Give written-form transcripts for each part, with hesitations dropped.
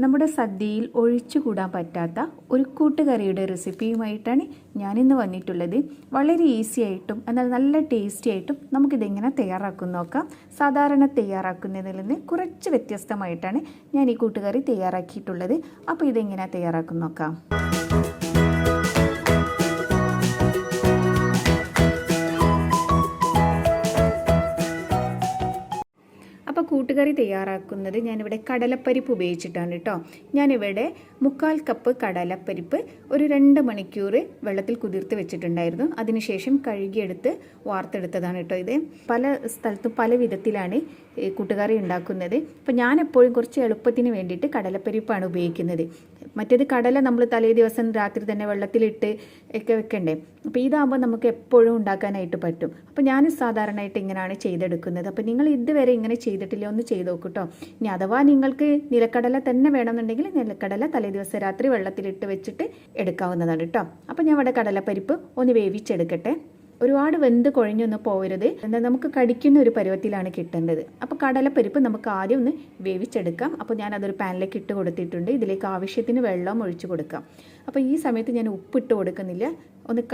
നമ്മുടെ സദ്യയിൽ ഒഴിച്ചുകൂടാൻ പറ്റാത്ത ഒരു കൂട്ടുകറിയുടെ റെസിപ്പിയുമായിട്ടാണ് ഞാനിന്ന് വന്നിട്ടുള്ളത്. വളരെ ഈസി ആയിട്ടും എന്നാൽ നല്ല ടേസ്റ്റി ആയിട്ടും നമുക്കിതെങ്ങനെ തയ്യാറാക്കും നോക്കാം. സാധാരണ തയ്യാറാക്കുന്നതിൽ നിന്ന് കുറച്ച് വ്യത്യസ്തമായിട്ടാണ് ഞാൻ ഈ കൂട്ടുകറി തയ്യാറാക്കിയിട്ടുള്ളത്. അപ്പോൾ ഇതെങ്ങനെ തയ്യാറാക്കും നോക്കാം. അപ്പോൾ കൂട്ടുകറി തയ്യാറാക്കുന്നത് ഞാനിവിടെ കടലപ്പരിപ്പ് ഉപയോഗിച്ചിട്ടാണ് കേട്ടോ. ഞാനിവിടെ 3/4 കപ്പ് കടലപ്പരിപ്പ് ഒരു 2 മണിക്കൂർ വെള്ളത്തിൽ കുതിർത്ത് വെച്ചിട്ടുണ്ടായിരുന്നു. അതിനുശേഷം കഴുകിയെടുത്ത് വാർത്തെടുത്തതാണ് കേട്ടോ. ഇത് പല സ്ഥലത്തും പല വിധത്തിലാണ് കൂട്ടുകറി ഉണ്ടാക്കുന്നത്. അപ്പോൾ ഞാൻ എപ്പോഴും കുറച്ച് എളുപ്പത്തിന് വേണ്ടിയിട്ട് കടലപ്പരിപ്പാണ് ഉപയോഗിക്കുന്നത്. മറ്റേത് കടല നമ്മൾ തലേ ദിവസം രാത്രി തന്നെ വെള്ളത്തിലിട്ട് ഒക്കെ വെക്കണ്ടേ. അപ്പോൾ ഇതാകുമ്പോൾ നമുക്ക് എപ്പോഴും ഉണ്ടാക്കാനായിട്ട് പറ്റും. അപ്പോൾ ഞാൻ സാധാരണയായിട്ട് ഇങ്ങനെയാണ് ചെയ്തെടുക്കുന്നത്. അപ്പോൾ നിങ്ങൾ ഇതുവരെ ഇങ്ങനെ ചെയ്തിട്ടില്ല, ഒന്ന് ചെയ്ത് നോക്കൂ കേട്ടോ. ഇനി അഥവാ നിങ്ങൾക്ക് നിലക്കടല തന്നെ വേണമെന്നുണ്ടെങ്കിൽ നിലക്കടല തലേ ദിവസം രാത്രി വെള്ളത്തിലിട്ട് വെച്ചിട്ട് എടുക്കാവുന്നതാണ് കേട്ടോ. അപ്പോൾ ഞാൻ ഇവിടെ കടലപ്പരിപ്പ് ഒന്ന് വേവിച്ചെടുക്കട്ടെ. ഒരുപാട് വെന്ത് കുഴഞ്ഞൊന്നും പോകരുത്, എന്നാൽ നമുക്ക് കടിക്കുന്ന ഒരു പരുവത്തിലാണ് കിട്ടേണ്ടത്. അപ്പോൾ കടലപ്പരിപ്പ് നമുക്ക് ആദ്യം ഒന്ന് വേവിച്ചെടുക്കാം. അപ്പോൾ ഞാൻ അതൊരു പാനിലേക്ക് ഇട്ട് കൊടുത്തിട്ടുണ്ട്. ഇതിലേക്ക് ആവശ്യത്തിന് വെള്ളം ഒഴിച്ചു കൊടുക്കാം. അപ്പോൾ ഈ സമയത്ത് ഞാൻ ഉപ്പിട്ട് കൊടുക്കുന്നില്ല.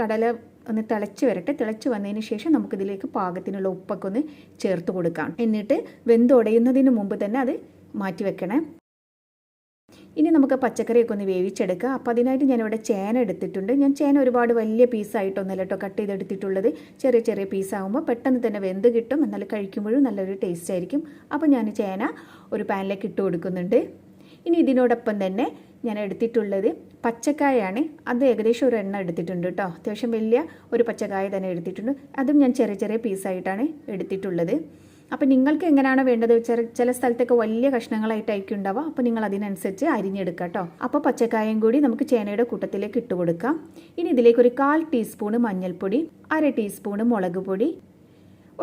കടല ഒന്ന് തിളച്ച് വരട്ടെ. തിളച്ച് വന്നതിന് ശേഷം നമുക്കിതിലേക്ക് പാകത്തിനുള്ള ഉപ്പൊക്കെ ഒന്ന് ചേർത്ത് കൊടുക്കാം. എന്നിട്ട് വെന്ത് ഉടയുന്നതിന് മുമ്പ് തന്നെ അത് മാറ്റി വെക്കണേ. ഇനി നമുക്ക് പച്ചക്കറിയൊക്കെ ഒന്ന് വേവിച്ചെടുക്കുക. അപ്പോൾ അതിനായിട്ട് ഞാനിവിടെ ചേന എടുത്തിട്ടുണ്ട്. ഞാൻ ചേന ഒരുപാട് വലിയ പീസായിട്ടൊന്നുമല്ല കേട്ടോ കട്ട് ചെയ്തെടുത്തിട്ടുള്ളത്. ചെറിയ ചെറിയ പീസാകുമ്പോൾ പെട്ടെന്ന് തന്നെ വെന്ത് കിട്ടും, എന്നാൽ കഴിക്കുമ്പോഴും നല്ലൊരു ടേസ്റ്റ് ആയിരിക്കും. അപ്പോൾ ഞാൻ ചേന ഒരു പാനിലേക്ക് ഇട്ട് കൊടുക്കുന്നുണ്ട്. ഇനി ഇതിനോടൊപ്പം തന്നെ ഞാൻ എടുത്തിട്ടുള്ളത് പച്ചക്കായാണ്. അത് ഏകദേശം ഒരു എണ്ണം എടുത്തിട്ടുണ്ട് കേട്ടോ. അത്യാവശ്യം വലിയ ഒരു പച്ചക്കായ തന്നെ എടുത്തിട്ടുണ്ട്. അതും ഞാൻ ചെറിയ ചെറിയ പീസായിട്ടാണ് എടുത്തിട്ടുള്ളത്. അപ്പോൾ നിങ്ങൾക്ക് എങ്ങനെയാണോ വേണ്ടത്, ചില സ്ഥലത്തൊക്കെ വലിയ കഷ്ണങ്ങളായിട്ടായിരിക്കും ഉണ്ടാവുക. അപ്പോൾ നിങ്ങൾ അതിനനുസരിച്ച് അരിഞ്ഞെടുക്കുക കേട്ടോ. അപ്പോൾ പച്ചക്കായും കൂടി നമുക്ക് ചേനയുടെ കൂട്ടത്തിലേക്ക് ഇട്ട് കൊടുക്കാം. ഇനി ഇതിലേക്ക് ഒരു 1/4 ടീസ്പൂണ് മഞ്ഞൾപ്പൊടി, 1/2 ടീസ്പൂണ് മുളക് പൊടി,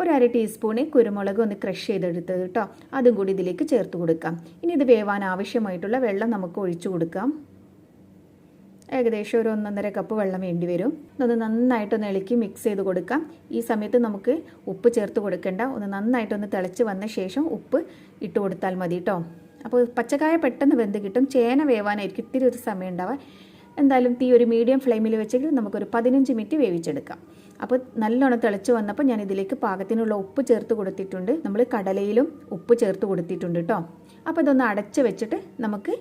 ഒരു 1/2 ടീസ്പൂണ് കുരുമുളക് ഒന്ന് ക്രഷ് ചെയ്തെടുത്തത് കേട്ടോ. അതും കൂടി ഇതിലേക്ക് ചേർത്ത് കൊടുക്കാം. ഇനി ഇത് വേവാൻ ആവശ്യമായിട്ടുള്ള വെള്ളം നമുക്ക് ഒഴിച്ചു കൊടുക്കാം. ഏകദേശം ഒരു 1.5 കപ്പ് വെള്ളം വേണ്ടി വരും. ഇതൊന്ന് നന്നായിട്ടൊന്ന് ഇളക്കി മിക്സ് ചെയ്ത് കൊടുക്കാം. ഈ സമയത്ത് നമുക്ക് ഉപ്പ് ചേർത്ത് കൊടുക്കേണ്ട. ഒന്ന് നന്നായിട്ടൊന്ന് തിളച്ച് വന്ന ശേഷം ഉപ്പ് ഇട്ട് കൊടുത്താൽ മതി കേട്ടോ. അപ്പോൾ പച്ചക്കായ പെട്ടെന്ന് വെന്ത് കിട്ടും. ചേന വേവാനായിരിക്കും ഇത്തിരി ഒരു സമയം ഉണ്ടാവുക. എന്തായാലും തീ ഒരു മീഡിയം ഫ്ലെയിമിൽ വെച്ചെങ്കിൽ നമുക്കൊരു 15 മിനിറ്റ് വേവിച്ചെടുക്കാം. അപ്പോൾ നല്ലോണം തിളച്ച് വന്നപ്പോൾ ഞാൻ ഇതിലേക്ക് പാകത്തിനുള്ള ഉപ്പ് ചേർത്ത് കൊടുത്തിട്ടുണ്ട്. നമ്മൾ കടലയിലും ഉപ്പ് ചേർത്ത് കൊടുത്തിട്ടുണ്ട് കേട്ടോ. അപ്പോൾ ഇതൊന്ന് അടച്ച് വെച്ചിട്ട് നമുക്ക്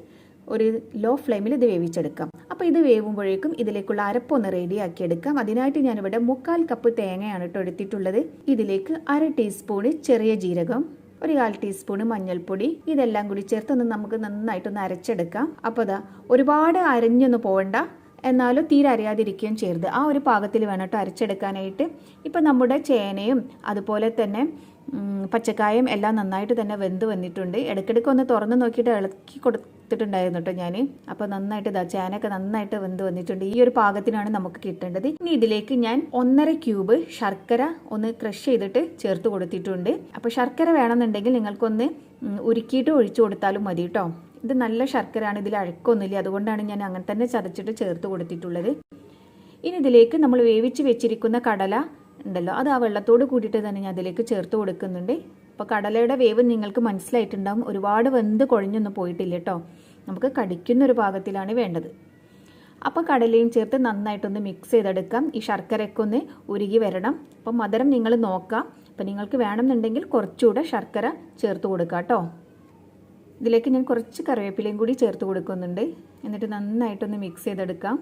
ഒരു ലോ ഫ്ലെയിമിൽ ഇത് വേവിച്ചെടുക്കാം. അപ്പോൾ ഇത് വേവുമ്പോഴേക്കും ഇതിലേക്കുള്ള അരപ്പൊന്ന് റെഡിയാക്കി എടുക്കാം. അതിനായിട്ട് ഞാനിവിടെ 3/4 കപ്പ് തേങ്ങയാണ് കേട്ടോ എടുത്തിട്ടുള്ളത്. ഇതിലേക്ക് 1/2 ടീസ്പൂണ് ചെറിയ ജീരകം, ഒരു 1/4 ടീസ്പൂണ് മഞ്ഞൾപ്പൊടി, ഇതെല്ലാം കൂടി ചേർത്ത് നമുക്ക് നന്നായിട്ടൊന്ന് അരച്ചെടുക്കാം. അപ്പോൾ അതാ ഒരുപാട് അരഞ്ഞൊന്നും പോകണ്ട, എന്നാലും തീരെ അരയാതിരിക്കുകയും ചെയ്യരുത്. ആ ഒരു പാകത്തിൽ വേണം കേട്ടോ അരച്ചെടുക്കാനായിട്ട്. ഇപ്പം നമ്മുടെ ചേനയും അതുപോലെ തന്നെ പച്ചക്കായും എല്ലാം നന്നായിട്ട് തന്നെ വെന്ത് വന്നിട്ടുണ്ട്. ഇടയ്ക്കിടയ്ക്ക് ഒന്ന് തുറന്ന് നോക്കിയിട്ട് ഇളക്കി കൊടുത്തിട്ടുണ്ടായിരുന്നു കേട്ടോ ഞാൻ. അപ്പോൾ നന്നായിട്ട് ചേനയൊക്കെ നന്നായിട്ട് വെന്ത് വന്നിട്ടുണ്ട്. ഈ ഒരു പാകത്തിനാണ് നമുക്ക് കിട്ടേണ്ടത്. ഇനി ഇതിലേക്ക് ഞാൻ 1.5 ക്യൂബ് ശർക്കര ഒന്ന് ക്രഷ് ചെയ്തിട്ട് ചേർത്ത് കൊടുത്തിട്ടുണ്ട്. അപ്പോൾ ശർക്കര വേണമെന്നുണ്ടെങ്കിൽ നിങ്ങൾക്കൊന്ന് ഉരുക്കിയിട്ട് ഒഴിച്ചു കൊടുത്താലും മതി കേട്ടോ. ഇത് നല്ല ശർക്കരയാണ്, ഇതിൽ അഴുക്കൊന്നുമില്ല. അതുകൊണ്ടാണ് ഞാൻ അങ്ങനെ തന്നെ ചതച്ചിട്ട് ചേർത്ത് കൊടുത്തിട്ടുള്ളത്. ഇനി ഇതിലേക്ക് നമ്മൾ വേവിച്ച് വെച്ചിരിക്കുന്ന കടല ഉണ്ടല്ലോ, അത് ആ വെള്ളത്തോട് കൂടിയിട്ട് തന്നെ ഞാൻ അതിലേക്ക് ചേർത്ത് കൊടുക്കുന്നുണ്ട്. അപ്പോൾ കടലയുടെ വേവ് നിങ്ങൾക്ക് മനസ്സിലായിട്ടുണ്ടാകും. ഒരുപാട് വെന്ത് കുഴഞ്ഞൊന്നും പോയിട്ടില്ല കേട്ടോ. നമുക്ക് കടിക്കുന്നൊരു പാകത്തിലാണ് വേണ്ടത്. അപ്പോൾ കടലയും ചേർത്ത് നന്നായിട്ടൊന്ന് മിക്സ് ചെയ്തെടുക്കാം. ഈ ശർക്കരയൊക്കെ ഒന്ന് ഉരുകി വരണം. അപ്പോൾ മധുരം നിങ്ങൾ നോക്കാം. അപ്പോൾ നിങ്ങൾക്ക് വേണമെന്നുണ്ടെങ്കിൽ കുറച്ചുകൂടെ ശർക്കര ചേർത്ത് കൊടുക്കാം കേട്ടോ. ഇതിലേക്ക് ഞാൻ കുറച്ച് കറിവേപ്പിലയും കൂടി ചേർത്ത് കൊടുക്കുന്നുണ്ട്. എന്നിട്ട് നന്നായിട്ടൊന്ന് മിക്സ് ചെയ്തെടുക്കാം.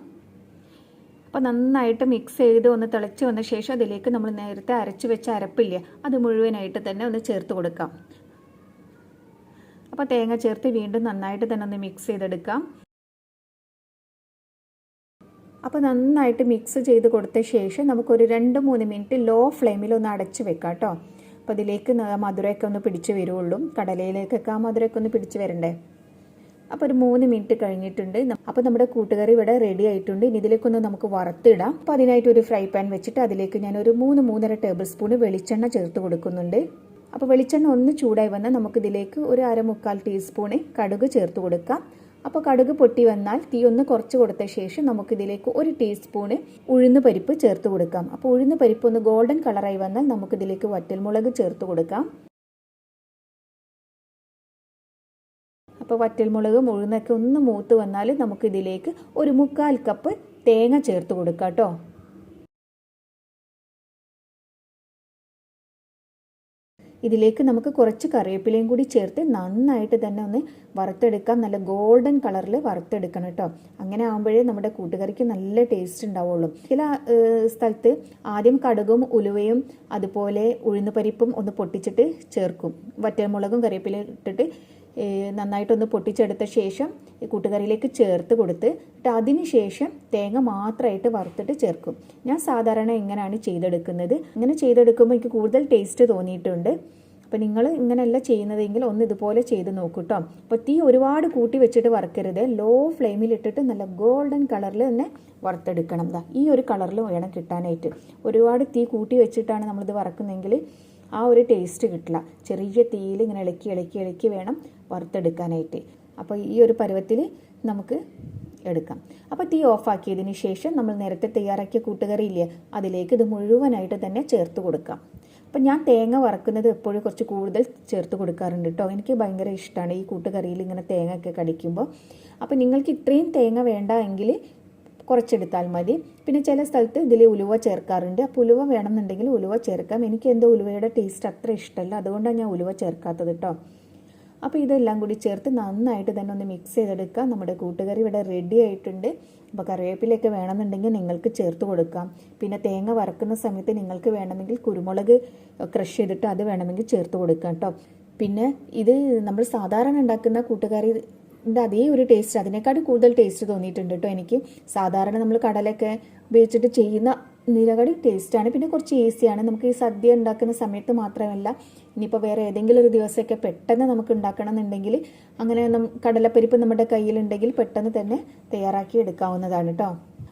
അപ്പോൾ നന്നായിട്ട് മിക്സ് ചെയ്ത് ഒന്ന് തിളച്ച് വന്ന ശേഷം അതിലേക്ക് നമ്മൾ നേരത്തെ അരച്ച് വെച്ച അരപ്പില്ലേ, അത് മുഴുവനായിട്ട് തന്നെ ഒന്ന് ചേർത്ത് കൊടുക്കാം. അപ്പോൾ തേങ്ങ ചേർത്ത് വീണ്ടും നന്നായിട്ട് തന്നെ ഒന്ന് മിക്സ് ചെയ്തെടുക്കാം. അപ്പോൾ നന്നായിട്ട് മിക്സ് ചെയ്ത് കൊടുത്ത ശേഷം നമുക്കൊരു 2-3 മിനിറ്റ് ലോ ഫ്ലെയിമിൽ ഒന്ന് അടച്ച് വെക്കാം കേട്ടോ. അപ്പോൾ അതിലേക്ക് മധുരമൊക്കെ ഒന്ന് പിടിച്ച് വരുള്ളൂ. കടലയിലേക്കൊക്കെ ആ മധുരമൊക്കെ ഒന്ന് പിടിച്ച് വരണ്ടേ. അപ്പോൾ ഒരു 3 മിനിറ്റ് കഴിഞ്ഞിട്ടുണ്ട്. അപ്പോൾ നമ്മുടെ കൂട്ടുകറി ഇവിടെ റെഡി ആയിട്ടുണ്ട്. ഇനി ഇതിലേക്കൊന്ന് നമുക്ക് വറുത്തിടാം. അപ്പോൾ അതിനായിട്ട് ഒരു ഫ്രൈ പാൻ വെച്ചിട്ട് അതിലേക്ക് ഞാൻ ഒരു 3-3.5 ടേബിൾ സ്പൂൺ വെളിച്ചെണ്ണ ചേർത്ത് കൊടുക്കുന്നുണ്ട്. അപ്പോൾ വെളിച്ചെണ്ണ ഒന്ന് ചൂടായി വന്നാൽ നമുക്കിതിലേക്ക് ഒരു 1/4 ടീസ്പൂണ് കടുക് ചേർത്ത് കൊടുക്കാം. അപ്പോൾ കടുക് പൊട്ടി വന്നാൽ തീ ഒന്ന് കുറച്ച് കൊടുത്ത ശേഷം നമുക്കിതിലേക്ക് 1 ടീസ്പൂണ് ഉഴുന്ന് പരിപ്പ് ചേർത്ത് കൊടുക്കാം. അപ്പോൾ ഉഴുന്ന് പരിപ്പ് ഒന്ന് ഗോൾഡൻ കളറായി വന്നാൽ നമുക്കിതിലേക്ക് വറ്റൽമുളക് ചേർത്ത് കൊടുക്കാം. അപ്പോൾ വറ്റൽമുളകും ഉഴുന്നൊക്കെ ഒന്ന് മൂത്ത് വന്നാൽ നമുക്കിതിലേക്ക് ഒരു 1/4 കപ്പ് തേങ്ങ ചേർത്ത് കൊടുക്കാം കേട്ടോ. ഇതിലേക്ക് നമുക്ക് കുറച്ച് കറിവേപ്പിലയും കൂടി ചേർത്ത് നന്നായിട്ട് തന്നെ ഒന്ന് വറുത്തെടുക്കാം. നല്ല ഗോൾഡൻ കളറിൽ വറുത്തെടുക്കണം കേട്ടോ. അങ്ങനെ ആകുമ്പോഴേ നമ്മുടെ കൂട്ടുകറിക്ക് നല്ല ടേസ്റ്റ് ഉണ്ടാവുള്ളൂ. ചില സ്ഥലത്ത് ആദ്യം കടുകും ഉലുവയും അതുപോലെ ഉഴുന്ന് പരിപ്പും ഒന്ന് പൊട്ടിച്ചിട്ട് ചേർക്കും. വറ്റൽമുളകും കറിവേപ്പിലയും ഇട്ടിട്ട് നന്നായിട്ടൊന്ന് പൊട്ടിച്ചെടുത്ത ശേഷം കൂട്ടുകറിയിലേക്ക് ചേർത്ത് കൊടുത്ത് അതിന് ശേഷം തേങ്ങ മാത്രമായിട്ട് വറുത്തിട്ട് ചേർക്കും. ഞാൻ സാധാരണ ഇങ്ങനെയാണ് ചെയ്തെടുക്കുന്നത്. ഇങ്ങനെ ചെയ്തെടുക്കുമ്പോൾ എനിക്ക് കൂടുതൽ ടേസ്റ്റ് തോന്നിയിട്ടുണ്ട്. അപ്പോൾ നിങ്ങൾ ഇങ്ങനെയല്ല ചെയ്യുന്നതെങ്കിൽ ഒന്ന് ഇതുപോലെ ചെയ്ത് നോക്കൂ കേട്ടോ. അപ്പോൾ തീ ഒരുപാട് കൂട്ടി വെച്ചിട്ട് വറുക്കരുത്. ലോ ഫ്ലെയിമിലിട്ടിട്ട് നല്ല ഗോൾഡൻ കളറിൽ തന്നെ വറുത്തെടുക്കണം. ഈ ഒരു കളറിൽ വേണം കിട്ടാനായിട്ട്. ഒരുപാട് തീ കൂട്ടി വെച്ചിട്ടാണ് നമ്മളിത് വറക്കുന്നതെങ്കിൽ ആ ഒരു ടേസ്റ്റ് കിട്ടില്ല. ചെറിയ തീയിൽ ഇങ്ങനെ ഇളക്കി വേണം വറുത്തെടുക്കാനായിട്ട്. അപ്പോൾ ഈ ഒരു പരുവത്തിൽ നമുക്ക് എടുക്കാം. അപ്പോൾ തീ ഓഫാക്കിയതിന് ശേഷം നമ്മൾ നേരത്തെ തയ്യാറാക്കിയ കൂട്ടുകറി ഇല്ലേ, അതിലേക്ക് ഇത് മുഴുവനായിട്ട് തന്നെ ചേർത്ത് കൊടുക്കാം. അപ്പോൾ ഞാൻ തേങ്ങ വറക്കുന്നത് എപ്പോഴും കുറച്ച് കൂടുതൽ ചേർത്ത് കൊടുക്കാറുണ്ട് കേട്ടോ. എനിക്ക് ഭയങ്കര ഇഷ്ടമാണ് ഈ കൂട്ടുകറിയിൽ ഇങ്ങനെ തേങ്ങ ഒക്കെ കടിക്കുമ്പോൾ. അപ്പോൾ നിങ്ങൾക്ക് ഇത്രയും തേങ്ങ വേണ്ട എങ്കിൽ കുറച്ചെടുത്താൽ മതി. പിന്നെ ചില സ്ഥലത്ത് ഇതിൽ ഉലുവ ചേർക്കാറുണ്ട്. അപ്പോൾ ഉലുവ വേണമെന്നുണ്ടെങ്കിൽ ഉലുവ ചേർക്കാം. എനിക്ക് എന്തോ ഉലുവയുടെ ടേസ്റ്റ് അത്ര ഇഷ്ടമല്ല, അതുകൊണ്ടാണ് ഞാൻ ഉലുവ ചേർക്കാത്തത് കേട്ടോ. അപ്പോൾ ഇതെല്ലാം കൂടി ചേർത്ത് നന്നായിട്ട് തന്നെ ഒന്ന് മിക്സ് ചെയ്തെടുക്കാം. നമ്മുടെ കൂട്ടുകറി ഇവിടെ റെഡി ആയിട്ടുണ്ട്. അപ്പോൾ കറിവേപ്പിലയൊക്കെ വേണമെന്നുണ്ടെങ്കിൽ നിങ്ങൾക്ക് ചേർത്ത് കൊടുക്കാം. പിന്നെ തേങ്ങ വറക്കുന്ന സമയത്ത് നിങ്ങൾക്ക് വേണമെങ്കിൽ കുരുമുളക് ക്രഷ് ചെയ്തിട്ട് അത് വേണമെങ്കിൽ ചേർത്ത് കൊടുക്കാം കേട്ടോ. പിന്നെ ഇത് നമ്മൾ സാധാരണ ഉണ്ടാക്കുന്ന കൂട്ടുകറി അതേ ഒരു ടേസ്റ്റ്, അതിനേക്കാൾ കൂടുതൽ ടേസ്റ്റ് തോന്നിയിട്ടുണ്ട് കേട്ടോ എനിക്ക്. സാധാരണ നമ്മൾ കടലൊക്കെ ഉപയോഗിച്ചിട്ട് ചെയ്യുന്ന നിരവധി ടേസ്റ്റാണ്. പിന്നെ കുറച്ച് ഈസിയാണ്. നമുക്ക് ഈ സദ്യ ഉണ്ടാക്കുന്ന സമയത്ത് മാത്രമല്ല, ഇനിയിപ്പോൾ വേറെ ഏതെങ്കിലും ഒരു ദിവസമൊക്കെ പെട്ടെന്ന് നമുക്ക് ഉണ്ടാക്കണം എന്നുണ്ടെങ്കിൽ അങ്ങനെ കടലപ്പരിപ്പ് നമ്മുടെ കയ്യിലുണ്ടെങ്കിൽ പെട്ടെന്ന് തന്നെ തയ്യാറാക്കി എടുക്കാവുന്നതാണ് കേട്ടോ.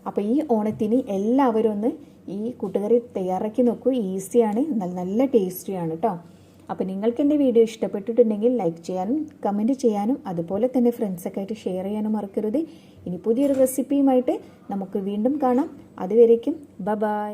അപ്പോൾ ഈ ഓണത്തിന് എല്ലാവരും ഒന്ന് ഈ കൂട്ടുകറി തയ്യാറാക്കി നോക്കൂ. ഈസിയാണ്, നല്ല ടേസ്റ്റിയാണ് കേട്ടോ. അപ്പോൾ നിങ്ങൾക്ക് എൻ്റെ വീഡിയോ ഇഷ്ടപ്പെട്ടിട്ടുണ്ടെങ്കിൽ ലൈക്ക് ചെയ്യാനും കമൻറ്റ് ചെയ്യാനും അതുപോലെ തന്നെ ഫ്രണ്ട്സൊക്കെ ആയിട്ട് ഷെയർ ചെയ്യാനും മറക്കരുത്. ഇനി പുതിയൊരു റെസിപ്പിയുമായിട്ട് നമുക്ക് വീണ്ടും കാണാം. അതുവരേക്കും ബൈ.